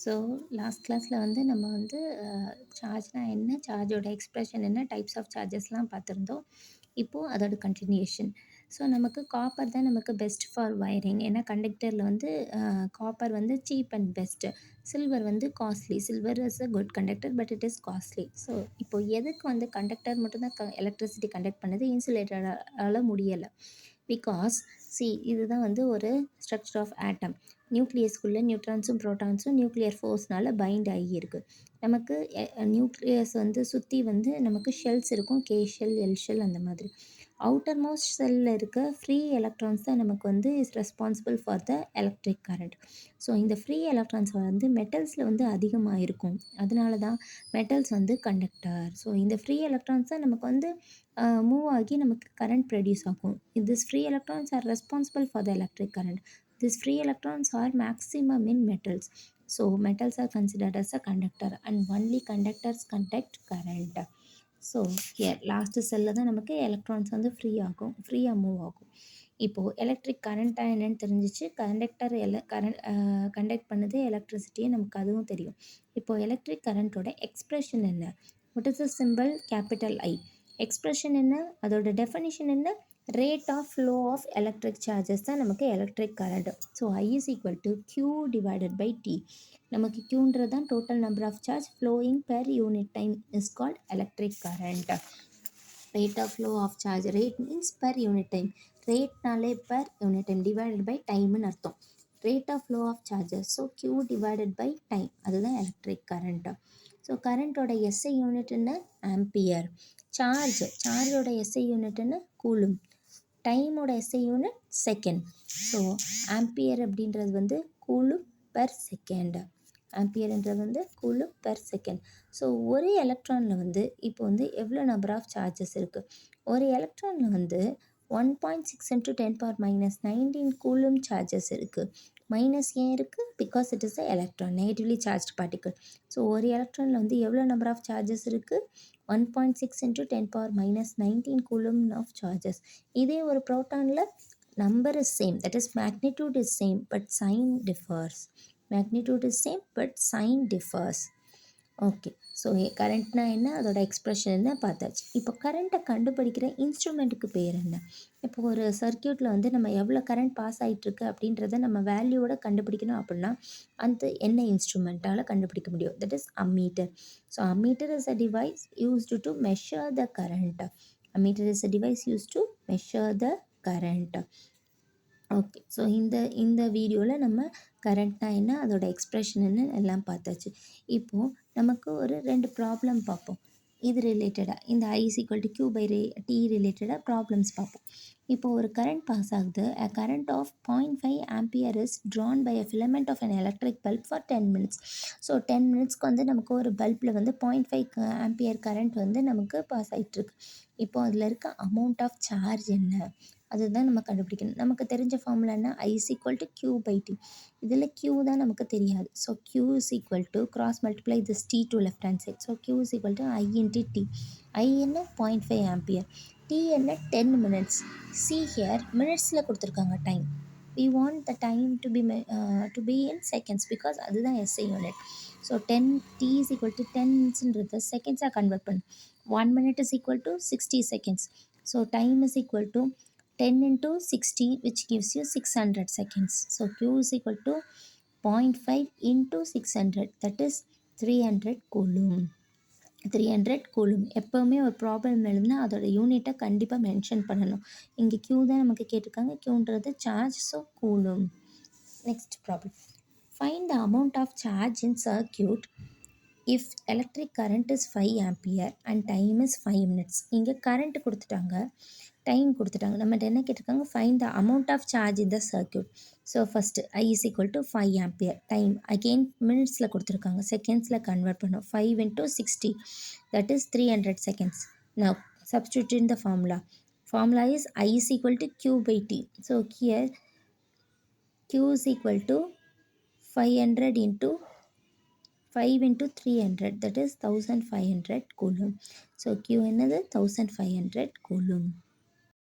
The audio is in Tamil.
ஸோ லாஸ்ட் கிளாஸில் வந்து நம்ம வந்து சார்ஜ்னா என்ன, சார்ஜோட எக்ஸ்பிரஷன் என்ன, டைப்ஸ் ஆஃப் சார்ஜஸ்லாம் பார்த்துருந்தோம். இப்போது அதோட கண்டினியூஷன். ஸோ நமக்கு காப்பர் தான் நமக்கு பெஸ்ட் ஃபார் வயரிங். ஏன்னா கண்டக்டரில் வந்து காப்பர் வந்து சீப் அண்ட் பெஸ்ட்டு. சில்வர் வந்து costly. Silver is a good conductor but it is costly. So இப்போது எதுக்கு வந்து கண்டக்டர் மட்டும்தான் எலக்ட்ரிசிட்டி கண்டக்ட் பண்ணுது, இன்சுலேட்டரால் முடியலை. பிகாஸ் இதுதான் வந்து ஒரு ஸ்ட்ரக்சர் ஆஃப் ஆட்டம். நியூக்ளியஸ்குள்ளே நியூட்ரான்ஸும் ப்ரோட்டான்ஸும் நியூக்ளியர் ஃபோர்ஸ்னால் பைண்ட் ஆகியிருக்கு. நமக்கு நியூக்ளியஸ் வந்து சுற்றி வந்து நமக்கு ஷெல்ஸ் இருக்கும், கே ஷெல், எல் ஷெல் அந்த மாதிரி. அவுட்டர் மோஸ்ட் செல்லில் இருக்க ஃப்ரீ எலக்ட்ரான்ஸ் தான் நமக்கு வந்து is responsible for the electric current. So இந்த ஃப்ரீ எலக்ட்ரான்ஸ் வந்து மெட்டல்ஸில் வந்து அதிகமாக இருக்கும். அதனால தான் மெட்டல்ஸ் வந்து கண்டக்டர். ஸோ இந்த ஃப்ரீ எலக்ட்ரான்ஸ் தான் நமக்கு வந்து மூவ் ஆகி நமக்கு கரண்ட் ப்ரொடியூஸ் ஆகும். This free electrons are responsible for the electric current. These free electrons are maximum in metals. So metals are considered as a conductor and only conductors conduct current. So last செல்லில் தான் நமக்கு எலக்ட்ரான்ஸ் வந்து ஃப்ரீயாக மூவ் ஆகும். இப்போது எலக்ட்ரிக் கரண்ட்டாக என்னென்னு தெரிஞ்சிச்சு. கண்டக்டர் கண்டக்ட் பண்ணுது எலக்ட்ரிசிட்டியை, நமக்கு அதுவும் தெரியும். இப்போது எலக்ட்ரிக் கரண்ட்டோட எக்ஸ்ப்ரெஷன் என்ன? What is the simple capital I. Expression என்ன, அதோட டெஃபினிஷன் என்ன? Rate of flow of electric charges தான் நமக்கு electric current. So I is equal to Q divided by T. நமக்கு கியூன்றது தான் total number of charge flowing per unit time is called electric current. Rate of flow of charge, rate means per unit time. ரேட்னாலே per unit time divided by டைம்னு அர்த்தம். Rate of flow of charges, so Q divided by time, அதுதான் எலக்ட்ரிக் கரண்ட். ஸோ கரண்ட்டோட எஸ்ஐ யூனிட் என்ன? ஆம்பியர். சார்ஜோட எஸ்ஐ யூனிட் என்ன? கூலும். டைமோட SI unit second. So ampere அப்படின்றது வந்து கூலும் பெர் செகண்ட். ஆம்பியர்ன்றது வந்து கூலும் பெர் செகண்ட். ஸோ ஒரு எலக்ட்ரானில் வந்து இப்போ வந்து எவ்வளோ நம்பர் ஆஃப் சார்ஜஸ் இருக்குது? ஒரு எலக்ட்ரானில் வந்து 1.6 × 10⁻−19 கூலும் சார்ஜஸ் இருக்குது. மைனஸ் ஏன் இருக்குது? Because it is a electron, negatively charge particle. So ஒரு எலக்ட்ரானில் வந்து எவ்வளோ நம்பர் ஆஃப் சார்ஜஸ் இருக்குது? 1.6 × 10⁻−19 கூலும் ஆஃப் சார்ஜஸ். இதே ஒரு ப்ரோட்டானில் number is same, that is magnitude is same but sign differs. Magnitude is same but sign differs. Okay. So கரண்ட்னா என்ன, அதோட எக்ஸ்ப்ரெஷன் என்ன பார்த்தாச்சு. இப்போ கரண்ட்டை கண்டுபிடிக்கிற இன்ஸ்ட்ருமெண்ட்டுக்கு பேர் என்ன? இப்போ ஒரு சர்க்கியூட்டில் வந்து நம்ம எவ்வளோ கரண்ட் பாஸ் ஆகிட்டுருக்கு அப்படின்றத நம்ம வேல்யூவோட கண்டுபிடிக்கணும் அப்படின்னா அந்த என்ன இன்ஸ்ட்ருமெண்ட்டால் கண்டுபிடிக்க முடியும்? That is ammeter. So ammeter is a device used to measure the current. Ammeter is a device use to measure the current. Okay. So இந்த வீடியோவில் நம்ம கரண்ட்னா என்ன, அதோட எக்ஸ்ப்ரெஷன் என்ன எல்லாம் பார்த்தாச்சு. இப்போது நமக்கு ஒரு 2 ப்ராப்ளம் பார்ப்போம். இது ரிலேட்டடாக இந்த I is equal to Q by T ரிலேட்டடாக ப்ராப்ளம்ஸ் பார்ப்போம். இப்போது ஒரு கரண்ட் பாஸ் ஆகுது. A current of 0.5 ampere is drawn by a filament of an electric bulb for 10 minutes. So 10 மினிட்ஸ்க்கு வந்து நமக்கு ஒரு பல்பில் வந்து 0.5 ஆம்பியர் கரண்ட் வந்து நமக்கு பாஸ் ஆகிட்டுருக்கு. இப்போது அதில் இருக்க அமௌண்ட் ஆஃப் சார்ஜ் என்ன, அதுதான் நம்ம கண்டுபிடிக்கணும். நமக்கு தெரிஞ்ச ஃபார்முலா என்ன? I is equal to Q by T. இதில் Q தான் நமக்கு தெரியாது. So Q is equal to cross multiply this T to left hand side. So Q is equal to I into T. I என்ன? 0.5 ஆம்பியர். T என்ன? 10 minutes. See here, மினிட்ஸில் கொடுத்துருக்காங்க time. We want the time to be in seconds because அதுதான் SI unit. So 10 T is equal to 10 minutesன்றது செகண்ட்ஸாக கன்வெர்ட் பண்ணு. 1 minute is equal to 60 seconds. So time is equal to 10 into 60 which gives you 600 seconds. So Q is equal to 0.5 into 600, that is 300 coulomb. 300 coulomb. எப்போவுமே ஒரு ப்ராப்ளம் எழுதுனா அதோட யூனிட்டை கண்டிப்பாக மென்ஷன் பண்ணணும். இங்கே Q தான் நமக்கு கேட்டிருக்காங்க. Qன்றது charge, so coulomb. Next problem. Find the amount of charge in circuit if electric current is 5 ampere and time is 5 minutes. இங்கே கரண்ட் கொடுத்துட்டாங்க, டைம் கொடுத்துட்டாங்க. நம்மகிட்ட என்ன கேட்டிருக்காங்க? Find the amount of charge in the circuit. So first I is equal to 5 ampere. Time again மினிட்ஸில் கொடுத்துருக்காங்க, செகண்ட்ஸில் கன்வெர்ட் பண்ணோம். 5 into 60, that is 300 seconds. Now substitute in the formula. Formula is I is equal to Q by T. So here Q is equal to 500 into 5 into 300, that is 1500 coulomb. So Q என்னது? 1500 coulomb.